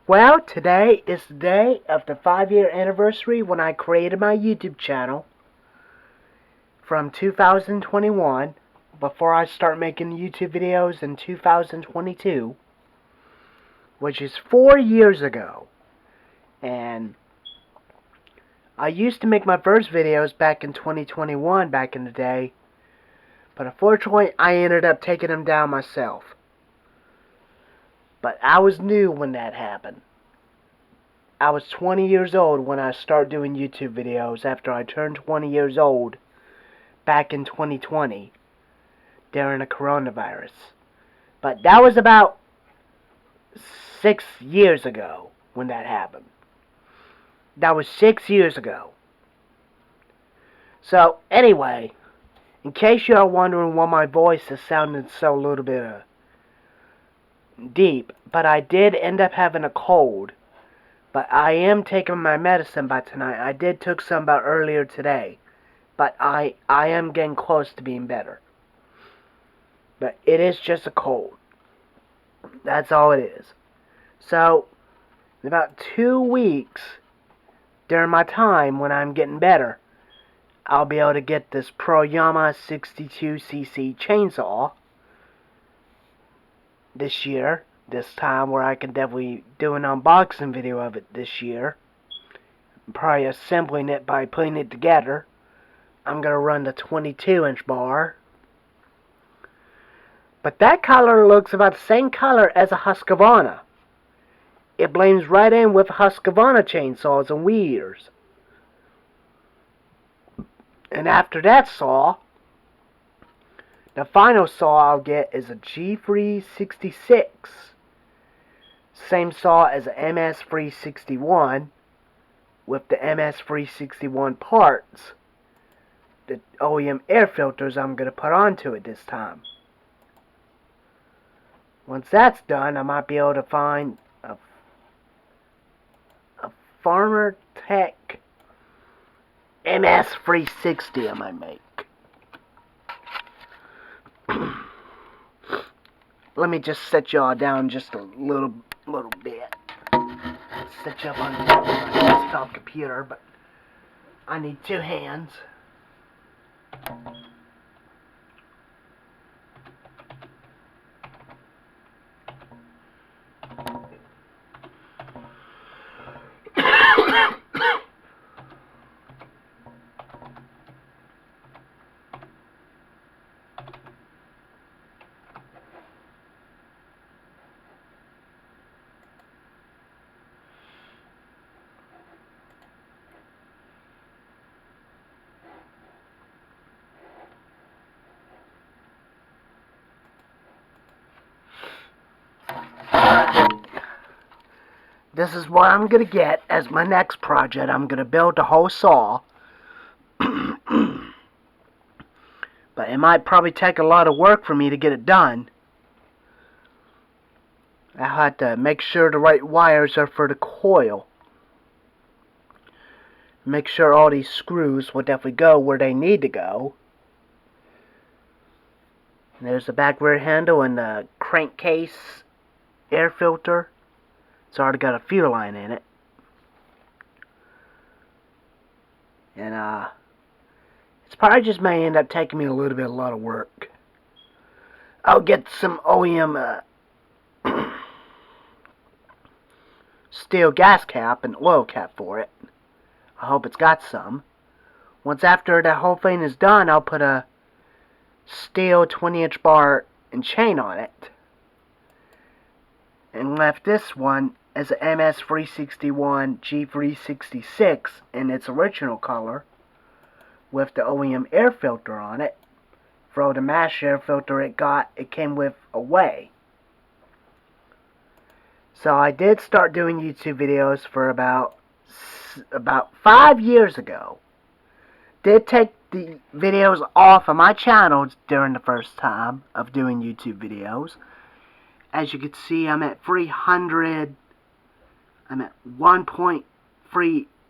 Well, today is the day of the 5-year anniversary when I created my YouTube channel from 2021 before I start making YouTube videos in 2022, which is 4 years ago. And I used to make my first videos back in 2021, back in the day, but unfortunately I ended up taking them down myself. But I was new when that happened. I was 20 years old when I started doing YouTube videos after I turned 20 years old back in 2020 during the coronavirus. But that was about 6 years ago when that happened. That was 6 years ago. So, anyway, in case you are wondering why my voice is sounding so a little bit deep, but I did end up having a cold. But I am taking my medicine by tonight. I did took some about earlier today. But I am getting close to being better. But it is just a cold. That's all it is. So, in about 2 weeks, during my time when I'm getting better, I'll be able to get this ProYama 62cc chainsaw this year. This time where I can definitely do an unboxing video of it this year. Probably assembling it by putting it together. I'm going to run the 22-inch bar. But that color looks about the same color as a Husqvarna. It blends right in with Husqvarna chainsaws and weed eaters. And after that saw, the final saw I'll get is a G366. Same saw as a MS361 with the MS361 parts. The OEM air filters I'm going to put onto it this time. Once that's done, I might be able to find a Farmer Tech MS360 I might make. Let me just set y'all down just a little bit. Set you up on top of my desktop computer, but I need 2 hands. This is what I'm going to get as my next project. I'm going to build the whole saw. But it might probably take a lot of work for me to get it done. I have to make sure the right wires are for the coil. Make sure all these screws will definitely go where they need to go. And there's the back rear handle and the crankcase air filter. It's already got a fuel line in it. And it's probably just may end up taking me a lot of work. I'll get some OEM steel gas cap and oil cap for it. I hope it's got some. Once after the whole thing is done, I'll put a steel 20-inch bar and chain on it. And left this one as an MS361 G366 in its original color with the OEM air filter on it. For the mash air filter it came with away. So I did start doing YouTube videos for about 5 years ago. Did take the videos off of my channel during the first time of doing YouTube videos. As you can see, I'm at 1.3K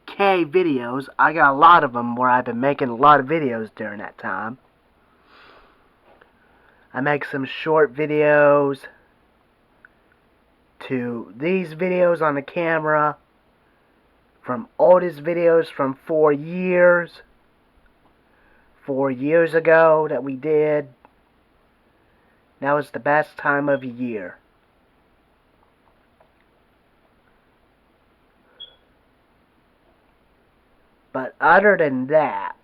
videos. I got a lot of them where I've been making a lot of videos during that time. I make some short videos, to these videos on the camera, from oldest videos from 4 years ago that we did. That was the best time of year. But other than that,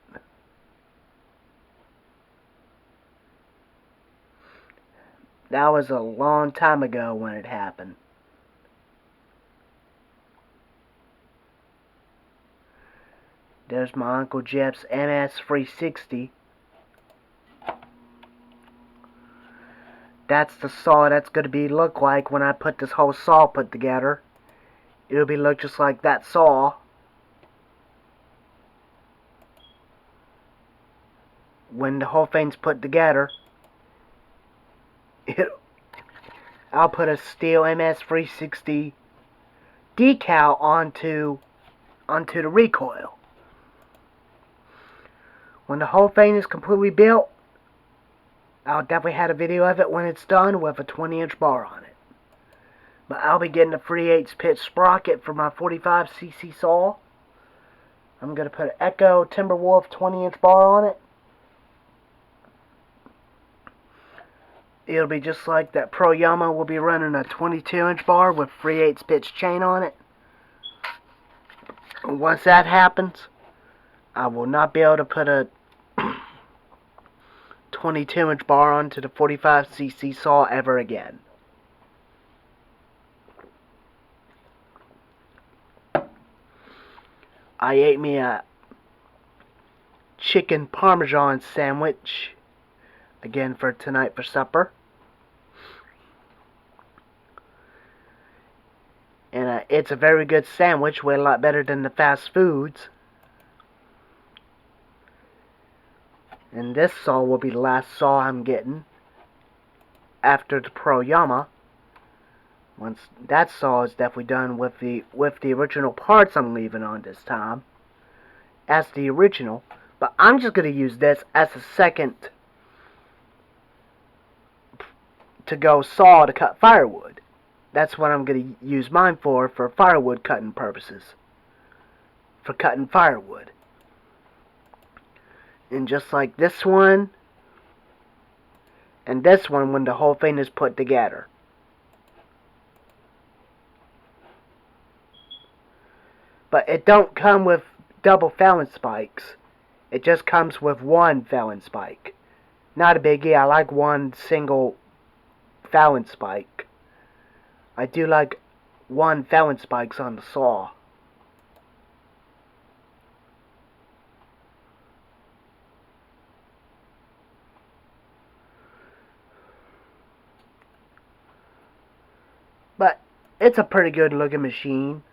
that was a long time ago when it happened. There's my Uncle Jeff's MS360. That's the saw that's going to look like when I put this whole saw put together. It'll look just like that saw. When the whole thing's put together, I'll put a steel MS360 decal onto the recoil. When the whole thing is completely built, I'll definitely have a video of it when it's done with a 20-inch bar on it. But I'll be getting a 3/8 pitch sprocket for my 45cc saw. I'm going to put an Echo Timberwolf 20-inch bar on it. It'll be just like that Pro Yama will be running a 22-inch bar with 3/8 pitch chain on it. Once that happens, I will not be able to put a 22-inch bar onto the 45cc saw ever again. I ate me a chicken parmesan sandwich again for tonight for supper. And it's a very good sandwich, way a lot better than the fast foods. And this saw will be the last saw I'm getting after the Pro Yama. Once that saw is definitely done with the original parts I'm leaving on this time as the original. But I'm just going to use this as a second to go saw to cut firewood. That's what I'm going to use mine for firewood cutting purposes. For cutting firewood. And just like this one, and this one when the whole thing is put together. But it don't come with double Fallon spikes. It just comes with one Fallon spike. Not a biggie, I like one single Fallon spike. I do like one Fallon spikes on the saw. But it's a pretty good looking machine.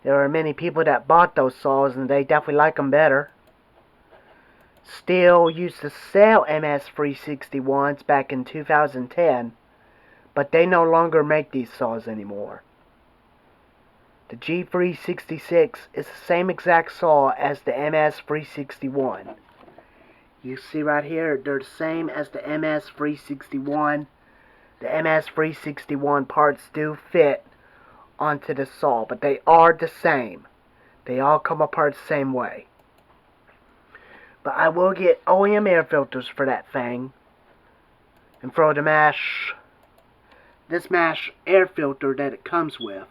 There are many people that bought those saws and they definitely like them better. Still used to sell MS361s back in 2010, but they no longer make these saws anymore. The G366 is the same exact saw as the MS361. You see right here, they're the same as the MS361. The MS361 parts do fit onto the saw, but they are the same. They all come apart the same way. But I will get OEM air filters for that thing. And for the MASH, this MASH air filter that it comes with.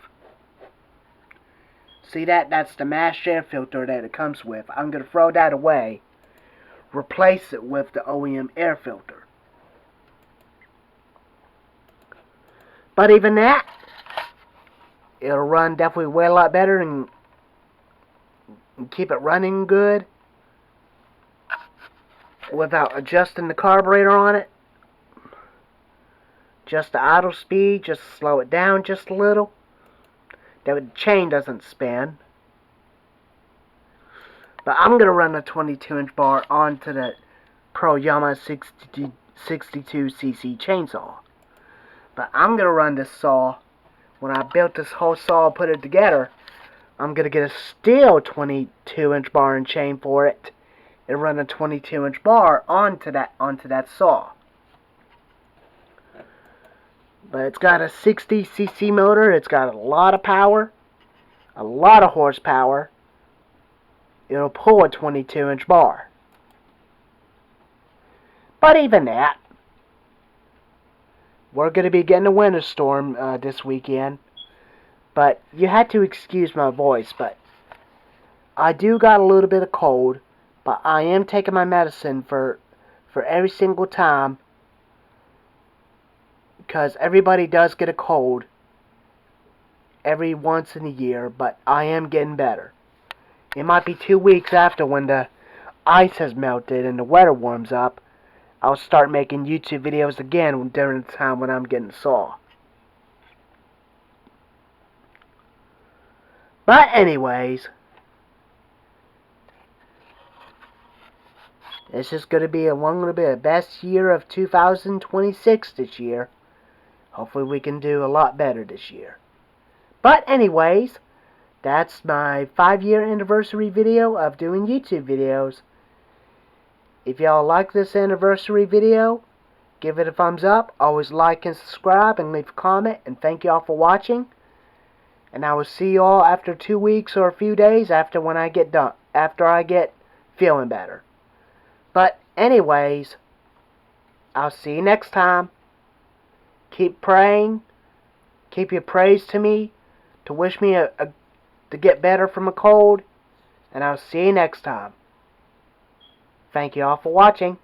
See that? That's the MASH air filter that it comes with. I'm going to throw that away. Replace it with the OEM air filter. But even that, it'll run definitely way a lot better and keep it running good without adjusting the carburetor on it. Just the idle speed, just slow it down just a little. That the chain doesn't spin. But I'm going to run a 22-inch bar onto the Pro Yama 62cc chainsaw. But I'm going to run this saw. When I built this whole saw, put it together, I'm going to get a steel 22-inch bar and chain for it, and run a 22-inch bar onto that saw. But it's got a 60cc motor. It's got a lot of power, a lot of horsepower. It'll pull a 22-inch bar. But even that, we're going to be getting a winter storm this weekend. But you had to excuse my voice, but I do got a little bit of cold. But I am taking my medicine for every single time, because everybody does get a cold every once in a year, but I am getting better. It might be 2 weeks after when the ice has melted and the weather warms up, I'll start making YouTube videos again during the time when I'm getting sore. But anyways, this is going to be the best year of 2026 this year. Hopefully we can do a lot better this year. But anyways, that's my 5-year anniversary video of doing YouTube videos. If y'all like this anniversary video, give it a thumbs up. Always like and subscribe and leave a comment. And thank y'all for watching. And I will see y'all after 2 weeks or a few days after I get feeling better. But anyways, I'll see you next time. Keep praying. Keep your praise to me to wish me to get better from a cold. And I'll see you next time. Thank you all for watching.